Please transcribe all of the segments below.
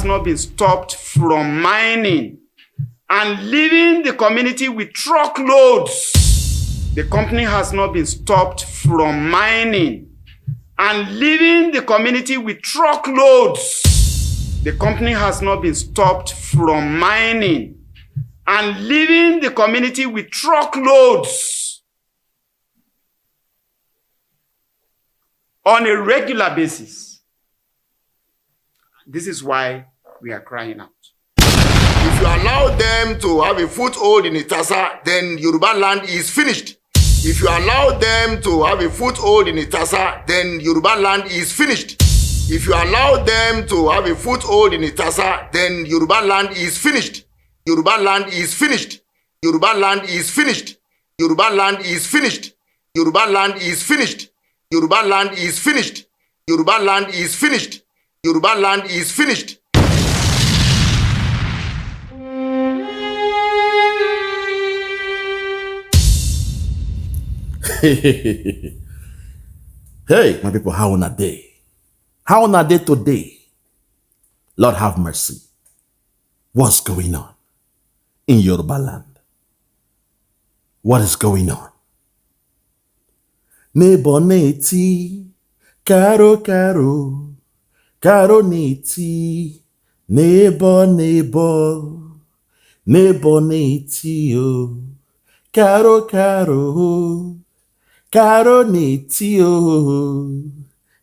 has not been stopped from mining and leaving the community with truckloads. The company has not been stopped from mining and leaving the community with truckloads. The company has not been stopped from mining and leaving the community with truckloads on a regular basis. This is why we are crying out. If you allow them to have a foothold in Itasa, then Yoruba land is finished. If you allow them to have a foothold in Itasa, then Yoruba land is finished. If you allow them to have a foothold in Itasa, then Yoruba land is finished. Yoruba land is finished. Yoruba land is finished. Yoruba land is finished. Yoruba land is finished. Yoruba land is finished. Yoruba land is finished. Yoruba land is finished. Hey, my people, how on a day? How on a day today? Lord have mercy. What's going on in Yoruba land? What is going on? Nebo neti, caro caro, caro neti, nebo nebo, nebo neti o, caro caro, caro neti o,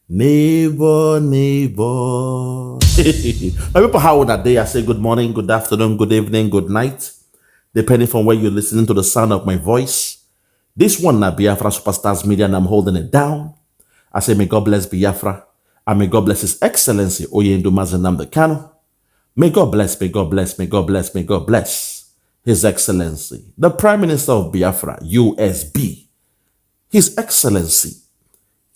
nebo nebo. My people, how on that day? I say good morning, good afternoon, good evening, good night, depending from where you're listening to the sound of my voice. This one na Biafra Superstars Media, and I'm holding it down. I say may God bless Biafra, and may God bless His Excellency NNAMDI KANU. May God bless, may God bless, may God bless, may God bless His Excellency, the Prime Minister of Biafra, USB, His Excellency,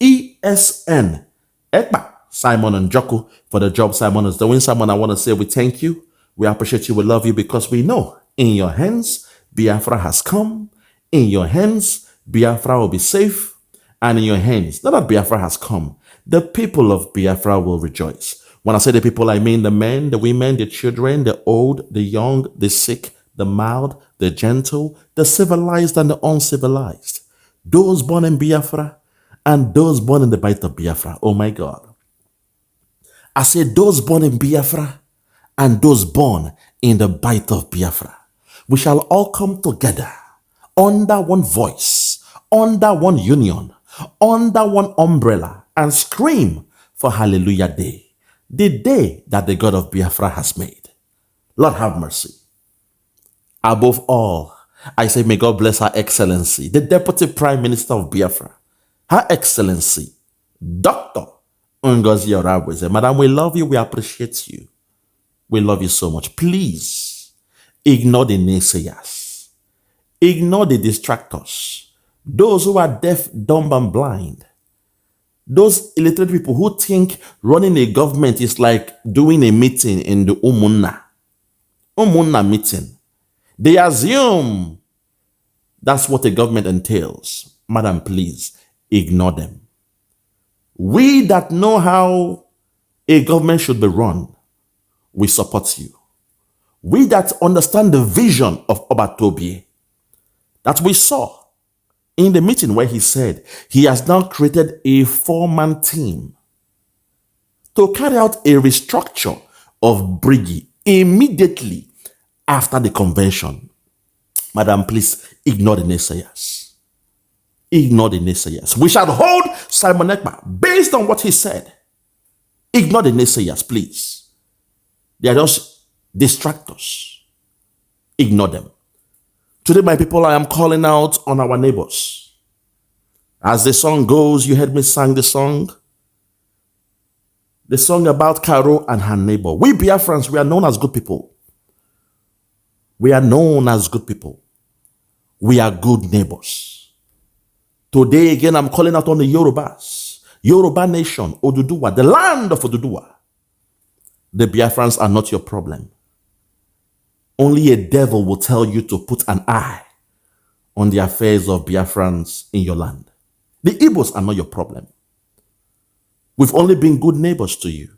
ESN, Ekpa, Simon and Joko, for the job Simon is doing. Simon, I want to say we thank you, we appreciate you, we love you, because we know in your hands, Biafra has come. In your hands, Biafra will be safe. And in your hands, now that Biafra has come, the people of Biafra will rejoice. When I say the people, I mean the men, the women, the children, the old, the young, the sick, the mild, the gentle, the civilized and the uncivilized. Those born in Biafra and those born in the bite of Biafra. Oh my God. I say those born in Biafra and those born in the bite of Biafra. We shall all come together under one voice, under one union, under one umbrella, and scream for Hallelujah Day, the day that the God of Biafra has made. Lord have mercy. Above all, I say may God bless Her Excellency, the Deputy Prime Minister of Biafra, Her Excellency, Dr. Ngozi Oraweze. Madam, we love you, we appreciate you. We love you so much. Please, ignore the naysayers. Ignore the distractors, those who are deaf, dumb, and blind, those illiterate people who think running a government is like doing a meeting in the Umunna meeting. They assume that's what a government entails. Madam, please ignore them. We that know how a government should be run, we support you. We that understand the vision of Obatobie, that we saw in the meeting where he said he has now created a 4-man team to carry out a restructure of Brigi immediately after the convention. Madam, please ignore the naysayers. Ignore the naysayers. We shall hold Simon Ekpa based on what he said. Ignore the naysayers, please. They are just distractors. Ignore them. Today, my people, I am calling out on our neighbors. As the song goes, you heard me sing the song about Caro and her neighbor. We Biafrans, we are known as good people. We are known as good people. We are good neighbors. Today, again, I'm calling out on the Yorubas. Yoruba nation, Oduduwa, the land of Oduduwa. The Biafrans are not your problem. Only a devil will tell you to put an eye on the affairs of Biafrans in your land. The Igbos are not your problem. We've only been good neighbors to you.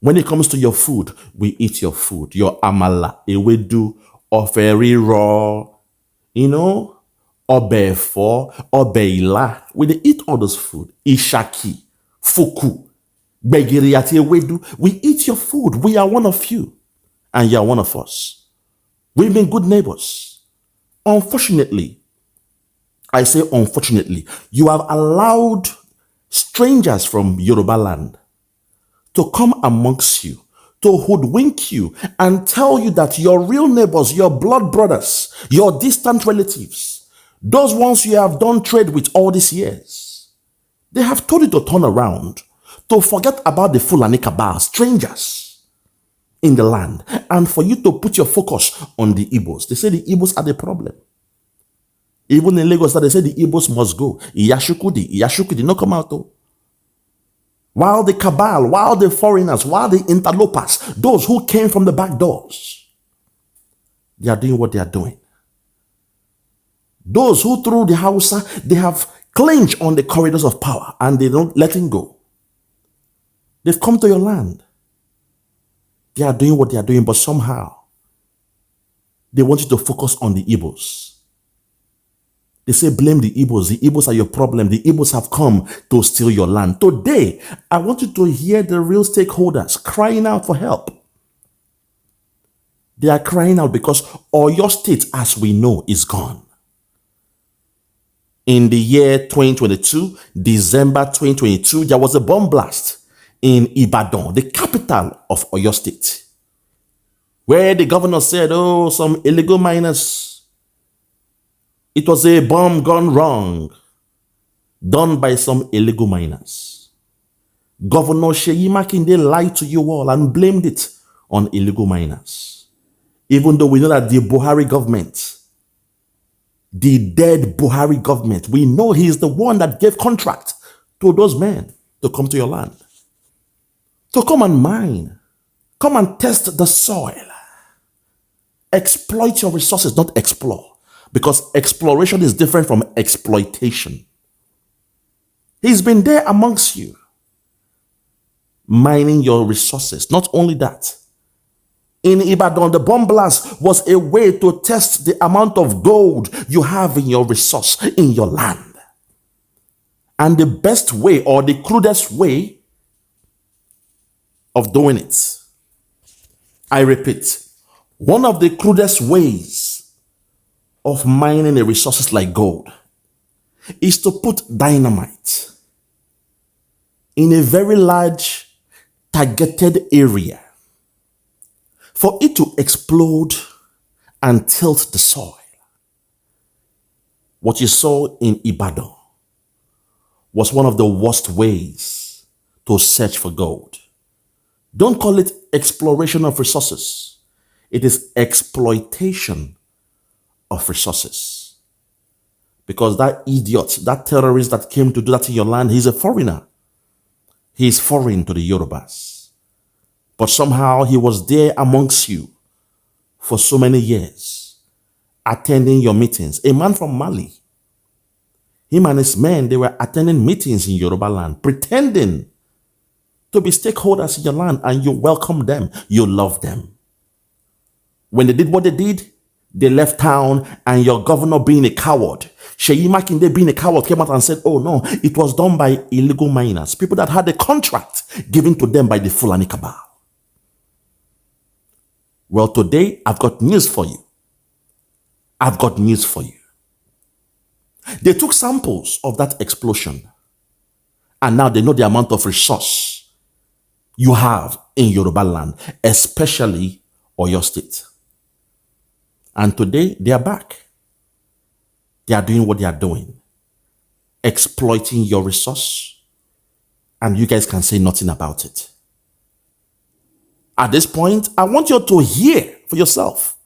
When it comes to your food, we eat your food. Your amala, ewedu, oferi raw, obefo, obeila. We dey eat all those food. Ishaki, fuku, begiri ati ewedu. We eat your food. We are one of you. And you are one of us. We've been good neighbors. Unfortunately, I say unfortunately, you have allowed strangers from Yoruba land to come amongst you, to hoodwink you and tell you that your real neighbors, your blood brothers, your distant relatives, those ones you have done trade with all these years, they have told you to turn around, to forget about the Fuláni cabal, strangers in the land, and for you to put your focus on the Igbos. They say the Igbos are the problem. Even in Lagos, they say the Igbos must go. Iyashukudi, no come out though. While the cabal, while the foreigners, while the interlopers, those who came from the back doors, they are doing what they are doing. Those who through the Hausa, they have clinched on the corridors of power and they don't let it go. They've come to your land. They are doing what they are doing, but somehow they want you to focus on the Igbos. They say blame the Igbos. The Igbos are your problem. The Igbos have come to steal your land. Today, I want you to hear the real stakeholders crying out for help. They are crying out because Oyo State, as we know, is gone. In the year 2022, December 2022, there was a bomb blast in Ibadan, the capital of Oyo State, where the governor said, oh, some illegal miners, it was a bomb gone wrong, done by some illegal miners. Governor Seyi Makinde lied to you all and blamed it on illegal miners. Even though we know that the Buhari government, the dead Buhari government, we know he is the one that gave contract to those men to come to your land, to come and mine, come and test the soil, exploit your resources, not explore. Because exploration is different from exploitation. He's been there amongst you, mining your resources. Not only that, in Ibadan, the bomb blast was a way to test the amount of gold you have in your resource, in your land. And the best way, or the crudest way of doing it, I repeat, one of the crudest ways of mining the resources like gold is to put dynamite in a very large targeted area for it to explode and tilt the soil. What you saw in Ibadan was one of the worst ways to search for gold. Don't call it exploration of resources. It is exploitation of resources. Because that idiot, that terrorist that came to do that in your land, he's a foreigner. He is foreign to the Yorubas. But somehow he was there amongst you for so many years, attending your meetings. A man from Mali, him and his men, they were attending meetings in Yoruba land, pretending to be stakeholders in your land, and you welcome them, you love them. When they did what they did, they left town, and your governor, being a coward, Seyi Makinde, being a coward, came out and said, oh no, it was done by illegal miners, people that had a contract given to them by the Fuláni cabal. Well, today, I've got news for you. I've got news for you. They took samples of that explosion, and now they know the amount of resource you have in Yoruba land, especially Oyo State. And today, they are back. They are doing what they are doing, exploiting your resource, and you guys can say nothing about it. At this point, I want you to hear for yourself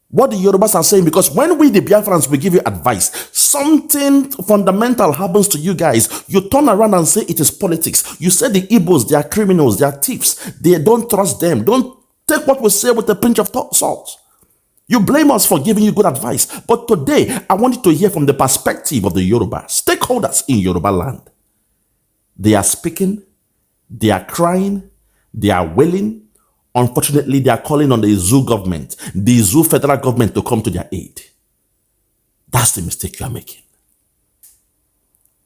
what the Yorubas are saying, because when we, the Biafrans, we give you advice, something fundamental happens to you guys. You turn around and say it is politics. You say the Igbos, they are criminals, they are thieves. They don't trust them. Don't take what we say with a pinch of salt. You blame us for giving you good advice. But today, I want you to hear from the perspective of the Yoruba stakeholders in Yoruba land. They are speaking, they are crying, They are willing. Unfortunately, they are calling on the zoo government, the zoo federal government to come to their aid. That's the mistake you are making.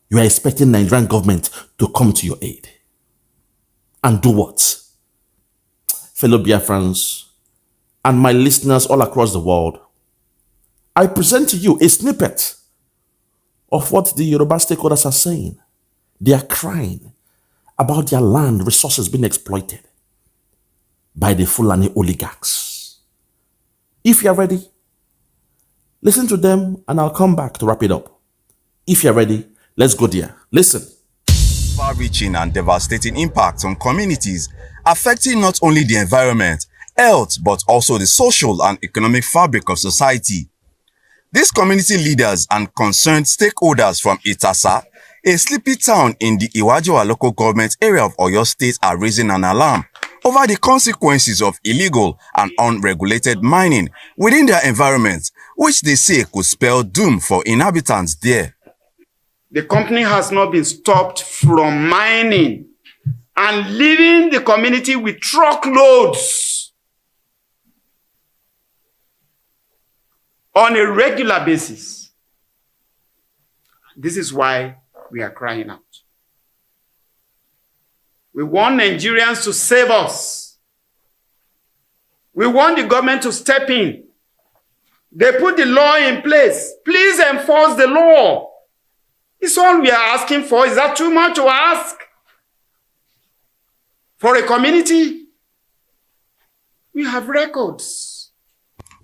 You are expecting Nigerian government to come to your aid. And do what? Fellow Biafrans and my listeners all across the world, I present to you a snippet of what the Yoruba stakeholders are saying. They are crying about their land resources being exploited by the Fuláni oligarchs. If you're ready, listen to them and I'll come back to wrap it up. If you're ready, let's go there. Listen. Far-reaching and devastating impacts on communities, affecting not only the environment, health, but also the social and economic fabric of society. These community leaders and concerned stakeholders from Itasa, a sleepy town in the Iwajowa local government area of Oyo State, are raising an alarm over the consequences of illegal and unregulated mining within their environment, which they say could spell doom for inhabitants there. The company has not been stopped from mining and leaving the community with truckloads on a regular basis. This is why we are crying out. We want Nigerians to save us. We want the government to step in. They put the law in place. Please enforce the law. It's all we are asking for. Is that too much to ask? For a community, we have records.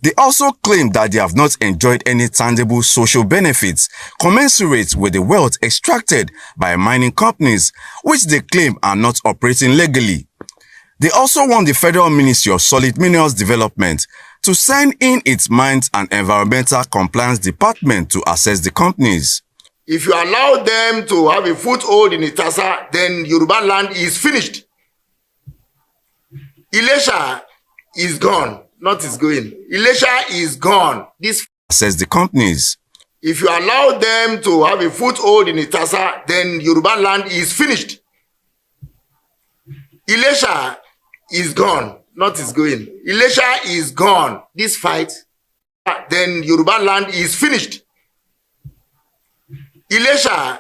They also claim that they have not enjoyed any tangible social benefits commensurate with the wealth extracted by mining companies, which they claim are not operating legally. They also want the Federal Ministry of Solid Minerals Development to send in its Mines and Environmental Compliance Department to assess the companies. If you allow them to have a foothold in Itasa, then Yoruba land is finished. Ilesha is gone, not is going. Ilesha is gone. This assess the companies. If you allow them to have a foothold in Itasa, then Yoruba land is finished. Ilesha is gone, not is going. Ilesha is gone. This fight, then Yoruba land is finished. Ilesha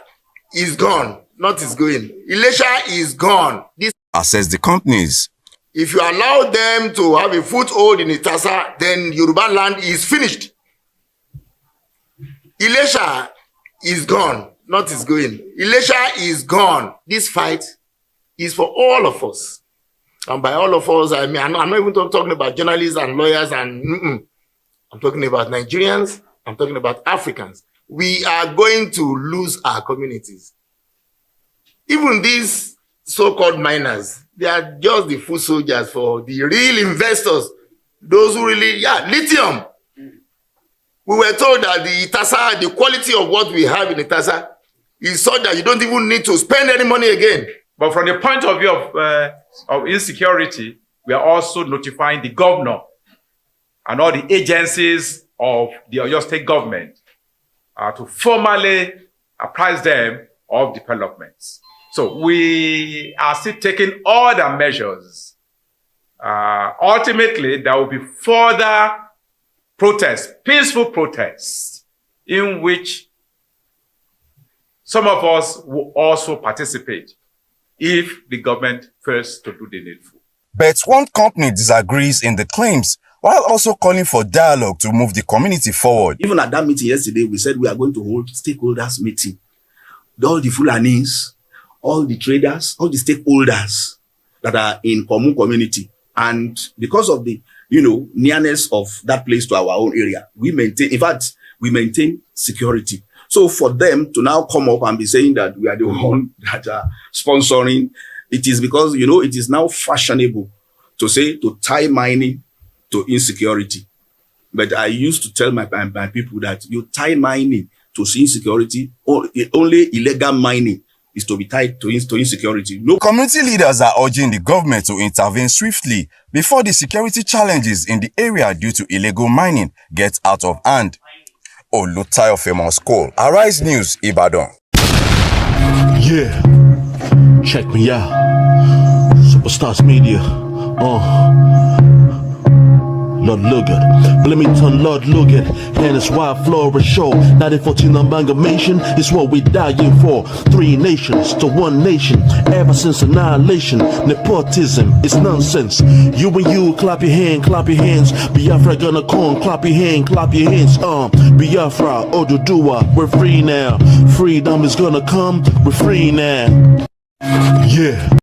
is gone, not is going. Ilesha is gone. This assess the companies. If you allow them to have a foothold in Itasa, then Yoruba land is finished. Ilesha is gone, not is going. Ilesha is gone. This fight is for all of us. And by all of us, I mean, I'm not even talking about journalists and lawyers and I'm talking about Nigerians. I'm talking about Africans. We are going to lose our communities. Even these so-called miners, they are just the foot soldiers for the real investors. Those who really, lithium. We were told that the Itasa, the quality of what we have in Itasa is such that you don't even need to spend any money again. But from the point of view of insecurity, we are also notifying the governor and all the agencies of the Oyo State government to formally apprise them of developments. So we are still taking all the measures. Ultimately, there will be further protests, peaceful protests, in which some of us will also participate if the government fails to do the needful. But one company disagrees in the claims, while also calling for dialogue to move the community forward. Even at that meeting yesterday, we said we are going to hold stakeholders meeting. All the Fulanis, all the traders, all the stakeholders that are in common community. And because of the, nearness of that place to our own area, we maintain security. So for them to now come up and be saying that we are the one that are sponsoring, it is because, it is now fashionable to tie mining to insecurity. But I used to tell my people that you tie mining to insecurity, only illegal mining is to be tied to insecurity. No. Community leaders are urging the government to intervene swiftly before the security challenges in the area due to illegal mining get out of hand. Olutayo Famous Call, Arise News, Ibadan. Yeah, check me out. So Superstars Media. Lord Logan, Bloomington, Lord Logan, and it's Wild Flora Show. 1914 amalgamation is what we dying for. 3 nations to 1 nation, ever since annihilation. Nepotism is nonsense. You and you, clap your hands. Biafra gonna come, clap your hands. Biafra, Oduduwa, we're free now. Freedom is gonna come, we're free now. Yeah.